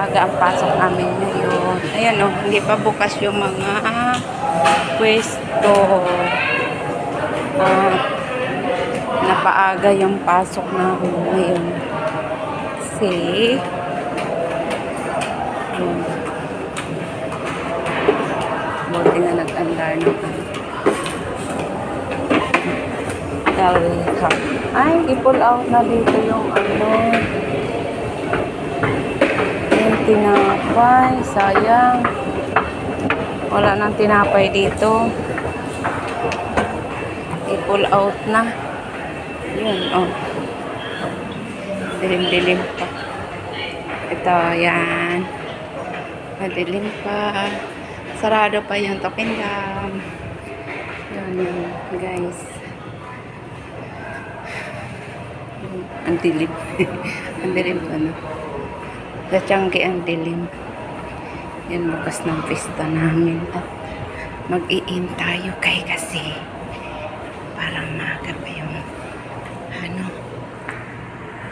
maaga ang pasok namin ngayon. Ayan o, hindi pa bukas yung mga pwesto. At napaaga yung pasok namin ngayon. See? Buti nga nag-andar naman. Welcome. Ay, i-pull out na dito yung ano. Yung tinapay. Sayang. Wala nang tinapay dito. I-pull out na. Yun, oh. Dilim-dilim pa. Ito, yan. Madilim pa. Sarado pa yung Tokendam. Yun, guys. Ang dilim. Ang dilim pa, no? Gatiyanggi ang dilim. Yan, bukas ng pista namin. At mag-i-in tayo kasi parang maga pa yung ano,